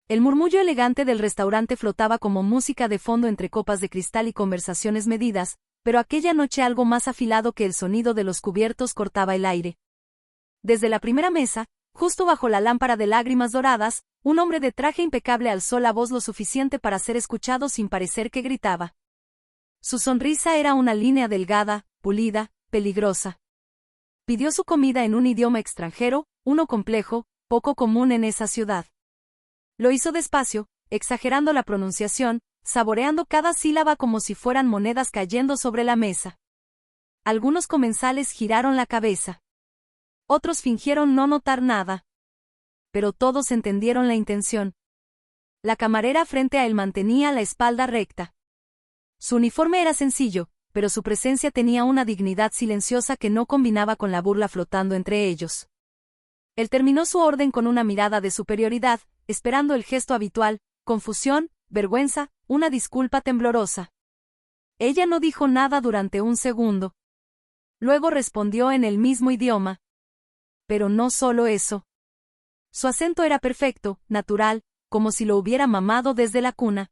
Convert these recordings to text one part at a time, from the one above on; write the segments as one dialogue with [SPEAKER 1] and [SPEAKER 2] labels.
[SPEAKER 1] El murmullo elegante del restaurante flotaba como música de fondo entre copas de cristal y conversaciones medidas, pero aquella noche algo más afilado que el sonido de los cubiertos cortaba el aire. Desde la primera mesa, justo bajo la lámpara de lágrimas doradas, un hombre de traje impecable alzó la voz lo suficiente para ser escuchado sin parecer que gritaba. Su sonrisa era una línea delgada, pulida, peligrosa. Pidió su comida en un idioma extranjero, uno complejo, poco común en esa ciudad. Lo hizo despacio, exagerando la pronunciación, saboreando cada sílaba como si fueran monedas cayendo sobre la mesa. Algunos comensales giraron la cabeza. Otros fingieron no notar nada. Pero todos entendieron la intención. La camarera frente a él mantenía la espalda recta. Su uniforme era sencillo, pero su presencia tenía una dignidad silenciosa que no combinaba con la burla flotando entre ellos. Él terminó su orden con una mirada de superioridad, esperando el gesto habitual, confusión, vergüenza, una disculpa temblorosa. Ella no dijo nada durante un segundo. Luego respondió en el mismo idioma. Pero no solo eso. Su acento era perfecto, natural, como si lo hubiera mamado desde la cuna.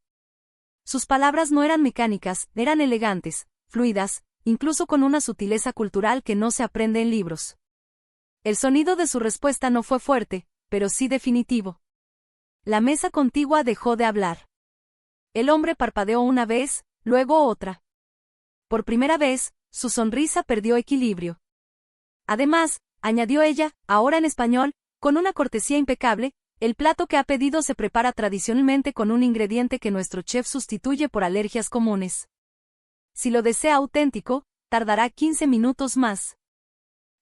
[SPEAKER 1] Sus palabras no eran mecánicas, eran elegantes, fluidas, incluso con una sutileza cultural que no se aprende en libros. El sonido de su respuesta no fue fuerte, pero sí definitivo. La mesa contigua dejó de hablar. El hombre parpadeó una vez, luego otra. Por primera vez, su sonrisa perdió equilibrio. Además, añadió ella, ahora en español, con una cortesía impecable, el plato que ha pedido se prepara tradicionalmente con un ingrediente que nuestro chef sustituye por alergias comunes. Si lo desea auténtico, tardará 15 minutos más.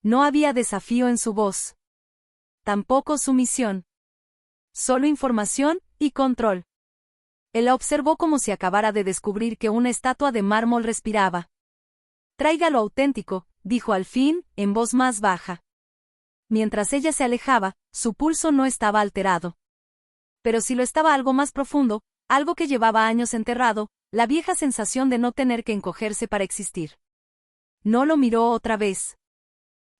[SPEAKER 1] No había desafío en su voz. Tampoco sumisión. Solo información y control. Él la observó como si acabara de descubrir que una estatua de mármol respiraba. Tráigalo auténtico, dijo al fin, en voz más baja. Mientras ella se alejaba, su pulso no estaba alterado. Pero si lo estaba algo más profundo, algo que llevaba años enterrado, la vieja sensación de no tener que encogerse para existir. No lo miró otra vez.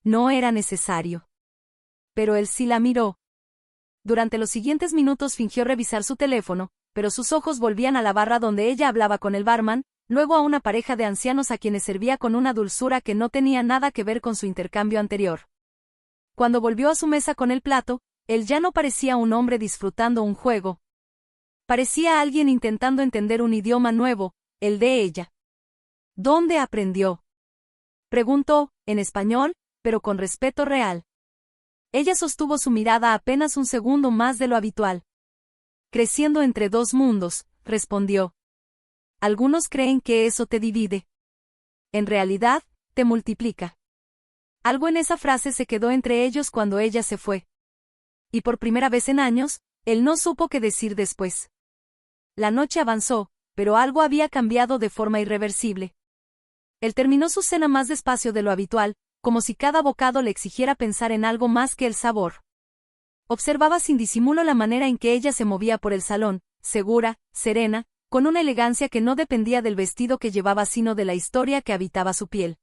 [SPEAKER 1] No era necesario. Pero él sí la miró. Durante los siguientes minutos fingió revisar su teléfono, pero sus ojos volvían a la barra donde ella hablaba con el barman, luego a una pareja de ancianos a quienes servía con una dulzura que no tenía nada que ver con su intercambio anterior. Cuando volvió a su mesa con el plato, él ya no parecía un hombre disfrutando un juego. Parecía alguien intentando entender un idioma nuevo, el de ella. ¿Dónde aprendió? Preguntó, en español, pero con respeto real. Ella sostuvo su mirada apenas un segundo más de lo habitual. Creciendo entre dos mundos, respondió. Algunos creen que eso te divide. En realidad, te multiplica. Algo en esa frase se quedó entre ellos cuando ella se fue. Y por primera vez en años, él no supo qué decir después. La noche avanzó, pero algo había cambiado de forma irreversible. Él terminó su cena más despacio de lo habitual, como si cada bocado le exigiera pensar en algo más que el sabor. Observaba sin disimulo la manera en que ella se movía por el salón, segura, serena, con una elegancia que no dependía del vestido que llevaba sino de la historia que habitaba su piel.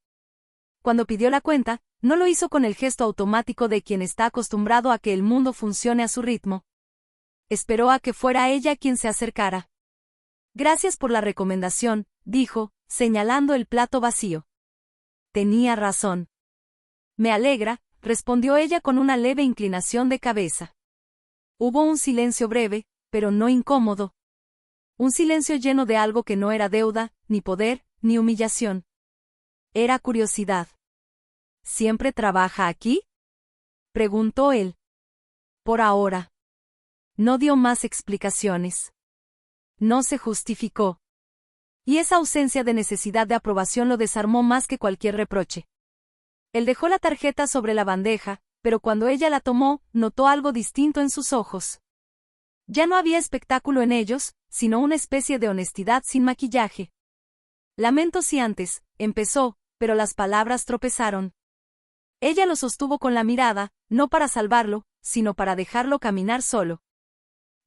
[SPEAKER 1] Cuando pidió la cuenta, no lo hizo con el gesto automático de quien está acostumbrado a que el mundo funcione a su ritmo. Esperó a que fuera ella quien se acercara. Gracias por la recomendación, dijo, señalando el plato vacío. Tenía razón. Me alegra, respondió ella con una leve inclinación de cabeza. Hubo un silencio breve, pero no incómodo. Un silencio lleno de algo que no era deuda, ni poder, ni humillación. Era curiosidad. ¿Siempre trabaja aquí?, preguntó él. Por ahora. No dio más explicaciones. No se justificó. Y esa ausencia de necesidad de aprobación lo desarmó más que cualquier reproche. Él dejó la tarjeta sobre la bandeja, pero cuando ella la tomó, notó algo distinto en sus ojos. Ya no había espectáculo en ellos, sino una especie de honestidad sin maquillaje. Lamento si antes, empezó, pero las palabras tropezaron. Ella lo sostuvo con la mirada, no para salvarlo, sino para dejarlo caminar solo.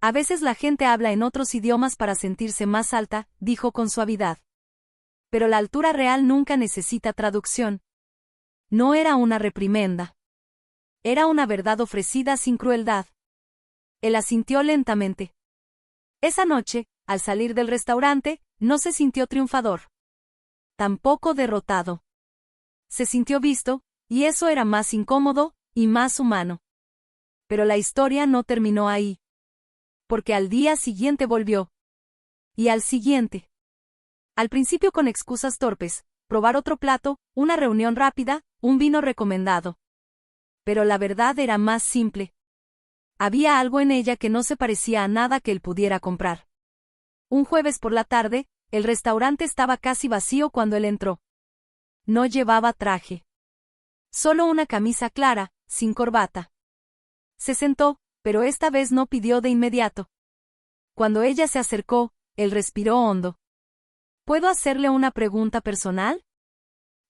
[SPEAKER 1] A veces la gente habla en otros idiomas para sentirse más alta, dijo con suavidad. Pero la altura real nunca necesita traducción. No era una reprimenda. Era una verdad ofrecida sin crueldad. Él asintió lentamente. Esa noche, al salir del restaurante, no se sintió triunfador. Tampoco derrotado. Se sintió visto, y eso era más incómodo y más humano. Pero la historia no terminó ahí. Porque al día siguiente volvió. Y al siguiente. Al principio con excusas torpes, probar otro plato, una reunión rápida, un vino recomendado. Pero la verdad era más simple. Había algo en ella que no se parecía a nada que él pudiera comprar. Un jueves por la tarde, el restaurante estaba casi vacío cuando él entró. No llevaba traje. Solo una camisa clara, sin corbata. Se sentó, pero esta vez no pidió de inmediato. Cuando ella se acercó, él respiró hondo. ¿Puedo hacerle una pregunta personal?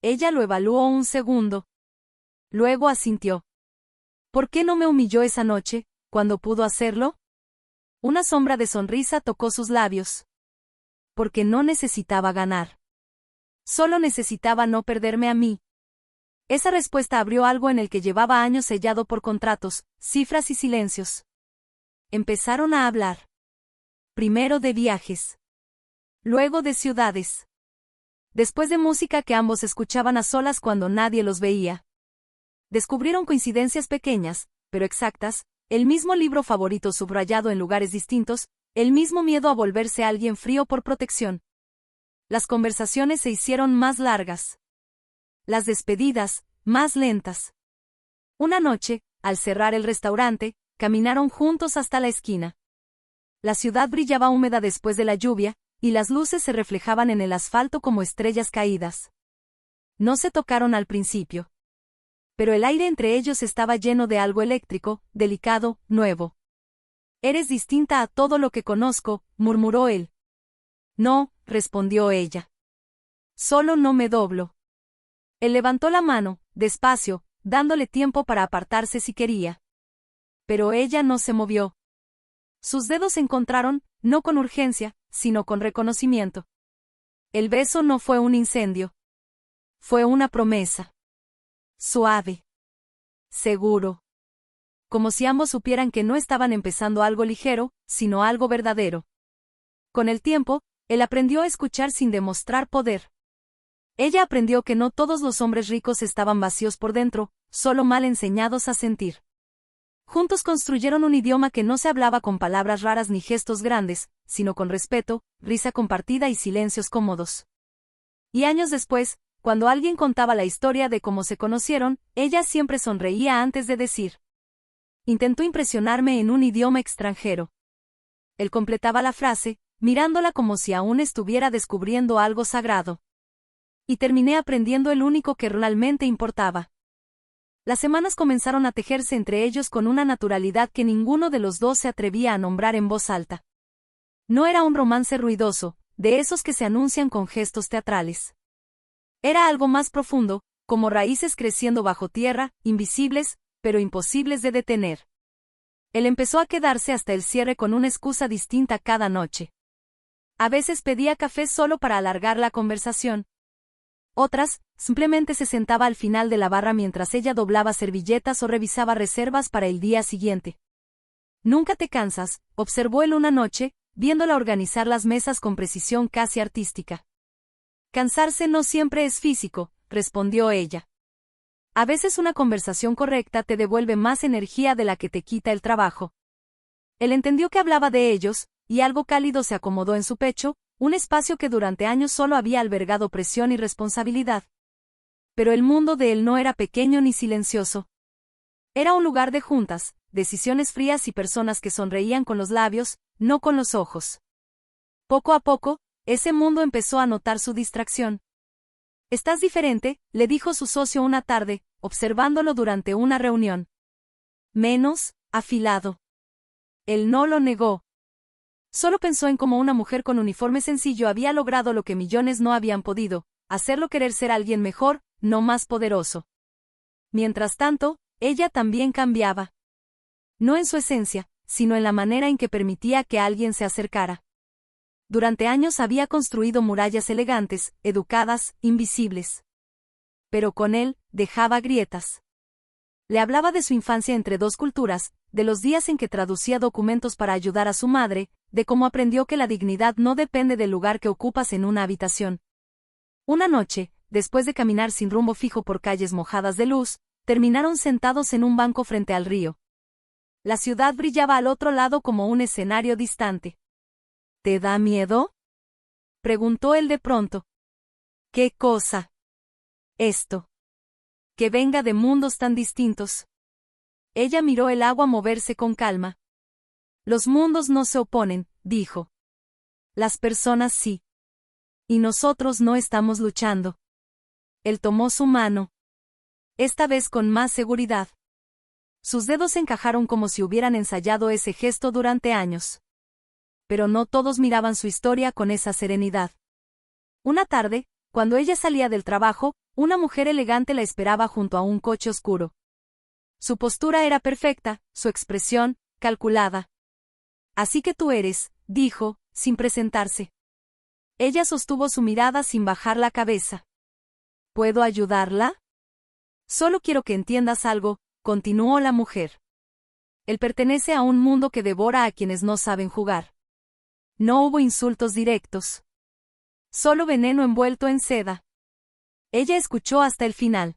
[SPEAKER 1] Ella lo evaluó un segundo. Luego asintió. ¿Por qué no me humilló esa noche, cuando pudo hacerlo? Una sombra de sonrisa tocó sus labios. Porque no necesitaba ganar. Solo necesitaba no perderme a mí. Esa respuesta abrió algo en el que llevaba años sellado por contratos, cifras y silencios. Empezaron a hablar. Primero de viajes. Luego de ciudades. Después de música que ambos escuchaban a solas cuando nadie los veía. Descubrieron coincidencias pequeñas, pero exactas, el mismo libro favorito subrayado en lugares distintos, el mismo miedo a volverse alguien frío por protección. Las conversaciones se hicieron más largas. Las despedidas, más lentas. Una noche, al cerrar el restaurante, caminaron juntos hasta la esquina. La ciudad brillaba húmeda después de la lluvia, y las luces se reflejaban en el asfalto como estrellas caídas. No se tocaron al principio. Pero el aire entre ellos estaba lleno de algo eléctrico, delicado, nuevo. «Eres distinta a todo lo que conozco», murmuró él. «No», respondió ella. «Solo no me doblo». Él levantó la mano, despacio, dándole tiempo para apartarse si quería. Pero ella no se movió. Sus dedos se encontraron, no con urgencia, sino con reconocimiento. El beso no fue un incendio. Fue una promesa. Suave. Seguro. Como si ambos supieran que no estaban empezando algo ligero, sino algo verdadero. Con el tiempo, él aprendió a escuchar sin demostrar poder. Ella aprendió que no todos los hombres ricos estaban vacíos por dentro, solo mal enseñados a sentir. Juntos construyeron un idioma que no se hablaba con palabras raras ni gestos grandes, sino con respeto, risa compartida y silencios cómodos. Y años después, cuando alguien contaba la historia de cómo se conocieron, ella siempre sonreía antes de decir. Intentó impresionarme en un idioma extranjero. Él completaba la frase, mirándola como si aún estuviera descubriendo algo sagrado. Y terminé aprendiendo el único que realmente importaba. Las semanas comenzaron a tejerse entre ellos con una naturalidad que ninguno de los dos se atrevía a nombrar en voz alta. No era un romance ruidoso, de esos que se anuncian con gestos teatrales. Era algo más profundo, como raíces creciendo bajo tierra, invisibles, pero imposibles de detener. Él empezó a quedarse hasta el cierre con una excusa distinta cada noche. A veces pedía café solo para alargar la conversación. Otras, simplemente se sentaba al final de la barra mientras ella doblaba servilletas o revisaba reservas para el día siguiente. «Nunca te cansas», observó él una noche, viéndola organizar las mesas con precisión casi artística. «Cansarse no siempre es físico», respondió ella. «A veces una conversación correcta te devuelve más energía de la que te quita el trabajo». Él entendió que hablaba de ellos, y algo cálido se acomodó en su pecho, un espacio que durante años solo había albergado presión y responsabilidad. Pero el mundo de él no era pequeño ni silencioso. Era un lugar de juntas, decisiones frías y personas que sonreían con los labios, no con los ojos. Poco a poco, ese mundo empezó a notar su distracción. «Estás diferente», le dijo su socio una tarde, observándolo durante una reunión. «Menos, afilado». Él no lo negó. Solo pensó en cómo una mujer con uniforme sencillo había logrado lo que millones no habían podido, hacerlo querer ser alguien mejor, no más poderoso. Mientras tanto, ella también cambiaba. No en su esencia, sino en la manera en que permitía que alguien se acercara. Durante años había construido murallas elegantes, educadas, invisibles. Pero con él, dejaba grietas. Le hablaba de su infancia entre dos culturas, de los días en que traducía documentos para ayudar a su madre, de cómo aprendió que la dignidad no depende del lugar que ocupas en una habitación. Una noche, después de caminar sin rumbo fijo por calles mojadas de luz, terminaron sentados en un banco frente al río. La ciudad brillaba al otro lado como un escenario distante. ¿Te da miedo?, preguntó él de pronto. ¿Qué cosa? Esto. Que venga de mundos tan distintos. Ella miró el agua moverse con calma. Los mundos no se oponen, dijo. Las personas sí. Y nosotros no estamos luchando. Él tomó su mano. Esta vez con más seguridad. Sus dedos encajaron como si hubieran ensayado ese gesto durante años. Pero no todos miraban su historia con esa serenidad. Una tarde, cuando ella salía del trabajo, una mujer elegante la esperaba junto a un coche oscuro. Su postura era perfecta, su expresión, calculada. «Así que tú eres», dijo, sin presentarse. Ella sostuvo su mirada sin bajar la cabeza. ¿Puedo ayudarla? Solo quiero que entiendas algo, continuó la mujer. Él pertenece a un mundo que devora a quienes no saben jugar. No hubo insultos directos. Solo veneno envuelto en seda. Ella escuchó hasta el final.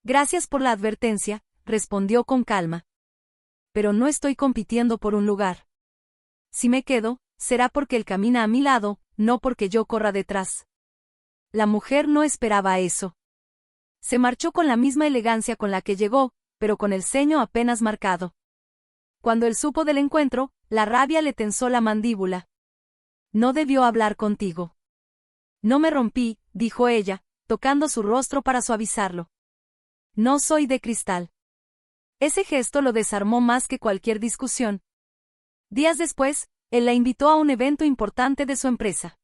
[SPEAKER 1] Gracias por la advertencia, respondió con calma. Pero no estoy compitiendo por un lugar. Si me quedo, será porque él camina a mi lado, no porque yo corra detrás. La mujer no esperaba eso. Se marchó con la misma elegancia con la que llegó, pero con el ceño apenas marcado. Cuando él supo del encuentro, la rabia le tensó la mandíbula. No debió hablar contigo. No me rompí, dijo ella, tocando su rostro para suavizarlo. No soy de cristal. Ese gesto lo desarmó más que cualquier discusión. Días después, él la invitó a un evento importante de su empresa.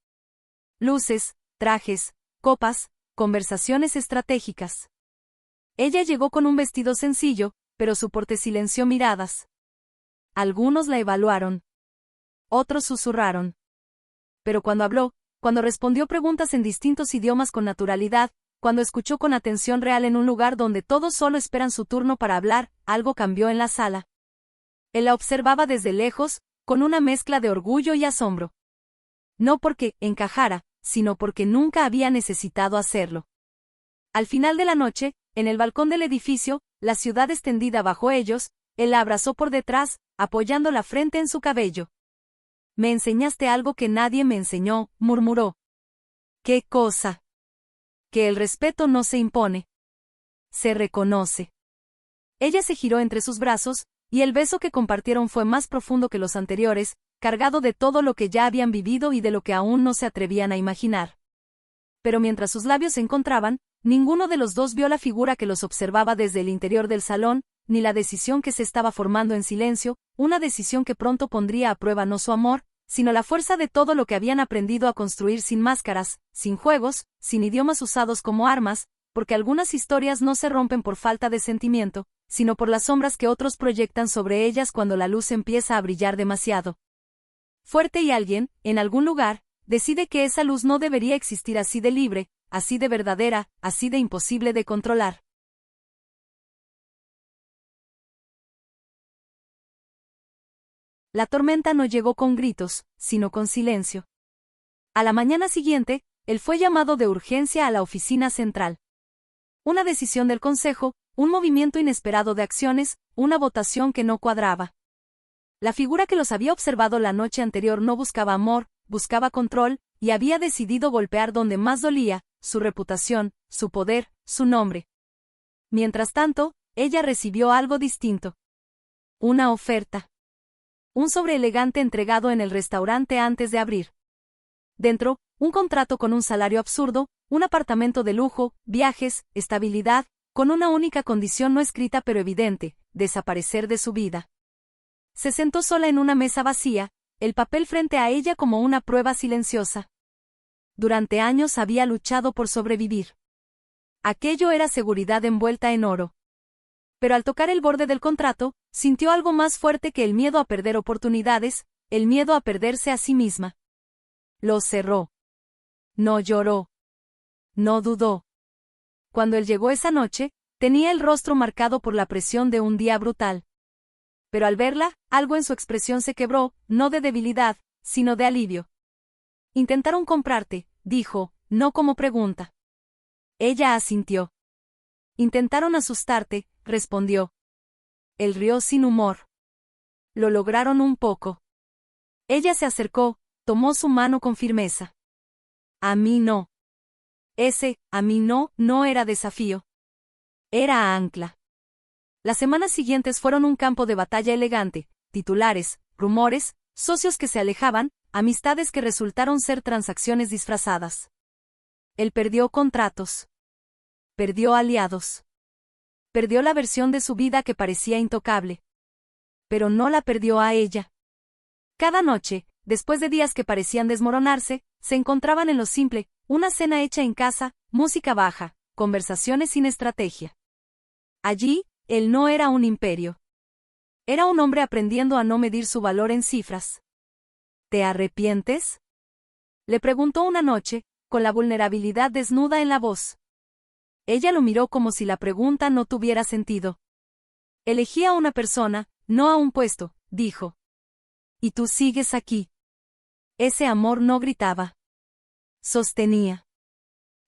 [SPEAKER 1] Luces, trajes, copas, conversaciones estratégicas. Ella llegó con un vestido sencillo, pero su porte silenció miradas. Algunos la evaluaron. Otros susurraron. Pero cuando habló, cuando respondió preguntas en distintos idiomas con naturalidad, cuando escuchó con atención real en un lugar donde todos solo esperan su turno para hablar, algo cambió en la sala. Él la observaba desde lejos, con una mezcla de orgullo y asombro. No porque encajara, sino porque nunca había necesitado hacerlo. Al final de la noche, en el balcón del edificio, la ciudad extendida bajo ellos, él la abrazó por detrás, apoyando la frente en su cabello. Me enseñaste algo que nadie me enseñó, murmuró. ¿Qué cosa? Que el respeto no se impone. Se reconoce. Ella se giró entre sus brazos, y el beso que compartieron fue más profundo que los anteriores, cargado de todo lo que ya habían vivido y de lo que aún no se atrevían a imaginar. Pero mientras sus labios se encontraban, ninguno de los dos vio la figura que los observaba desde el interior del salón, ni la decisión que se estaba formando en silencio, una decisión que pronto pondría a prueba no su amor, sino la fuerza de todo lo que habían aprendido a construir sin máscaras, sin juegos, sin idiomas usados como armas, porque algunas historias no se rompen por falta de sentimiento, sino por las sombras que otros proyectan sobre ellas cuando la luz empieza a brillar demasiado fuerte y alguien, en algún lugar, decide que esa luz no debería existir así de libre, así de verdadera, así de imposible de controlar. La tormenta no llegó con gritos, sino con silencio. A la mañana siguiente, él fue llamado de urgencia a la oficina central. Una decisión del consejo, un movimiento inesperado de acciones, una votación que no cuadraba. La figura que los había observado la noche anterior no buscaba amor, buscaba control, y había decidido golpear donde más dolía, su reputación, su poder, su nombre. Mientras tanto, ella recibió algo distinto. Una oferta. Un sobre elegante entregado en el restaurante antes de abrir. Dentro, un contrato con un salario absurdo, un apartamento de lujo, viajes, estabilidad, con una única condición no escrita pero evidente, desaparecer de su vida. Se sentó sola en una mesa vacía, el papel frente a ella como una prueba silenciosa. Durante años había luchado por sobrevivir. Aquello era seguridad envuelta en oro. Pero al tocar el borde del contrato, sintió algo más fuerte que el miedo a perder oportunidades, el miedo a perderse a sí misma. Lo cerró. No lloró. No dudó. Cuando él llegó esa noche, tenía el rostro marcado por la presión de un día brutal. Pero al verla, algo en su expresión se quebró, no de debilidad, sino de alivio. Intentaron comprarte, dijo, no como pregunta. Ella asintió. Intentaron asustarte, respondió. Él rió sin humor. Lo lograron un poco. Ella se acercó, tomó su mano con firmeza. A mí no. Ese, a mí no, no era desafío. Era ancla. Las semanas siguientes fueron un campo de batalla elegante, titulares, rumores, socios que se alejaban, amistades que resultaron ser transacciones disfrazadas. Él perdió contratos. Perdió aliados. Perdió la versión de su vida que parecía intocable. Pero no la perdió a ella. Cada noche, después de días que parecían desmoronarse, se encontraban en lo simple, una cena hecha en casa, música baja, conversaciones sin estrategia. Allí, él no era un imperio. Era un hombre aprendiendo a no medir su valor en cifras. ¿Te arrepientes?, le preguntó una noche, con la vulnerabilidad desnuda en la voz. Ella lo miró como si la pregunta no tuviera sentido. Elegí a una persona, no a un puesto, dijo. Y tú sigues aquí. Ese amor no gritaba. Sostenía.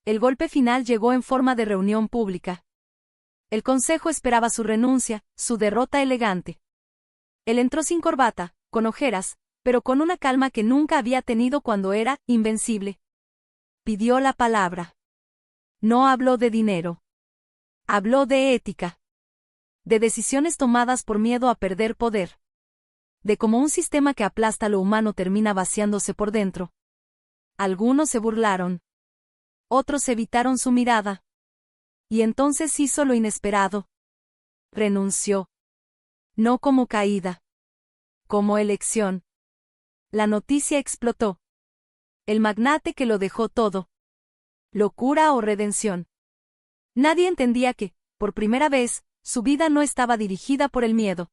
[SPEAKER 1] El golpe final llegó en forma de reunión pública. El consejo esperaba su renuncia, su derrota elegante. Él entró sin corbata, con ojeras, pero con una calma que nunca había tenido cuando era invencible. Pidió la palabra. No habló de dinero. Habló de ética. De decisiones tomadas por miedo a perder poder. De cómo un sistema que aplasta lo humano termina vaciándose por dentro. Algunos se burlaron. Otros evitaron su mirada. Y entonces hizo lo inesperado. Renunció. No como caída. Como elección. La noticia explotó. El magnate que lo dejó todo. Locura o redención. Nadie entendía que, por primera vez, su vida no estaba dirigida por el miedo.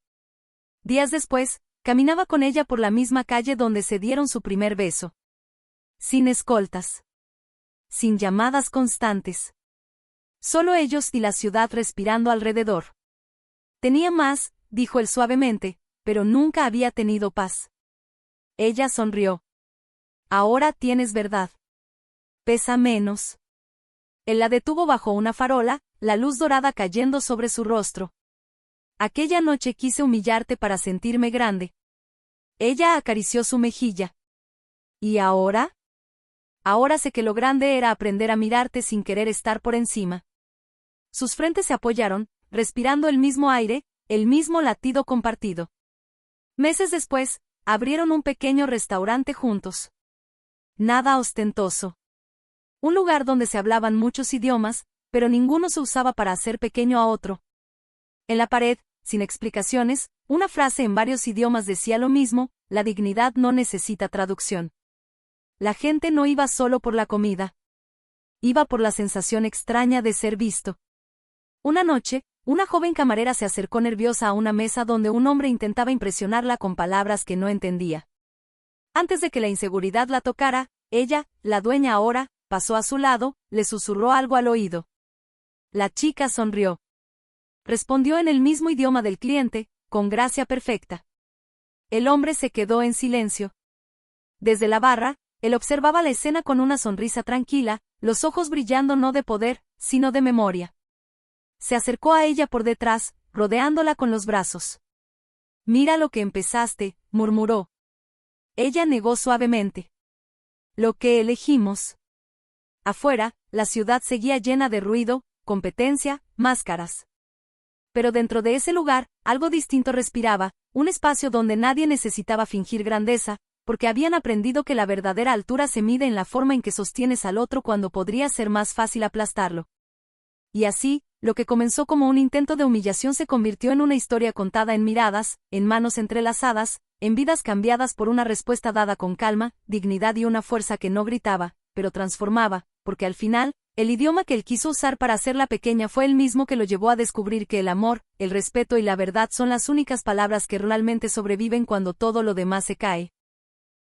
[SPEAKER 1] Días después, caminaba con ella por la misma calle donde se dieron su primer beso. Sin escoltas. Sin llamadas constantes. Solo ellos y la ciudad respirando alrededor. Tenía más, dijo él suavemente, pero nunca había tenido paz. Ella sonrió. Ahora tienes verdad. Pesa menos. Él la detuvo bajo una farola, la luz dorada cayendo sobre su rostro. Aquella noche quise humillarte para sentirme grande. Ella acarició su mejilla. ¿Y ahora? Ahora sé que lo grande era aprender a mirarte sin querer estar por encima. Sus frentes se apoyaron, respirando el mismo aire, el mismo latido compartido. Meses después, abrieron un pequeño restaurante juntos. Nada ostentoso. Un lugar donde se hablaban muchos idiomas, pero ninguno se usaba para hacer pequeño a otro. En la pared, sin explicaciones, una frase en varios idiomas decía lo mismo: la dignidad no necesita traducción. La gente no iba solo por la comida. Iba por la sensación extraña de ser visto. Una noche, una joven camarera se acercó nerviosa a una mesa donde un hombre intentaba impresionarla con palabras que no entendía. Antes de que la inseguridad la tocara, ella, la dueña ahora, pasó a su lado, le susurró algo al oído. La chica sonrió. Respondió en el mismo idioma del cliente, con gracia perfecta. El hombre se quedó en silencio. Desde la barra, él observaba la escena con una sonrisa tranquila, los ojos brillando no de poder, sino de memoria. Se acercó a ella por detrás, rodeándola con los brazos. Mira lo que empezaste, murmuró. Ella negó suavemente. Lo que elegimos. Afuera, la ciudad seguía llena de ruido, competencia, máscaras. Pero dentro de ese lugar, algo distinto respiraba, un espacio donde nadie necesitaba fingir grandeza, porque habían aprendido que la verdadera altura se mide en la forma en que sostienes al otro cuando podría ser más fácil aplastarlo. Y así, lo que comenzó como un intento de humillación se convirtió en una historia contada en miradas, en manos entrelazadas, en vidas cambiadas por una respuesta dada con calma, dignidad y una fuerza que no gritaba, pero transformaba, porque al final, el idioma que él quiso usar para hacerla pequeña fue el mismo que lo llevó a descubrir que el amor, el respeto y la verdad son las únicas palabras que realmente sobreviven cuando todo lo demás se cae.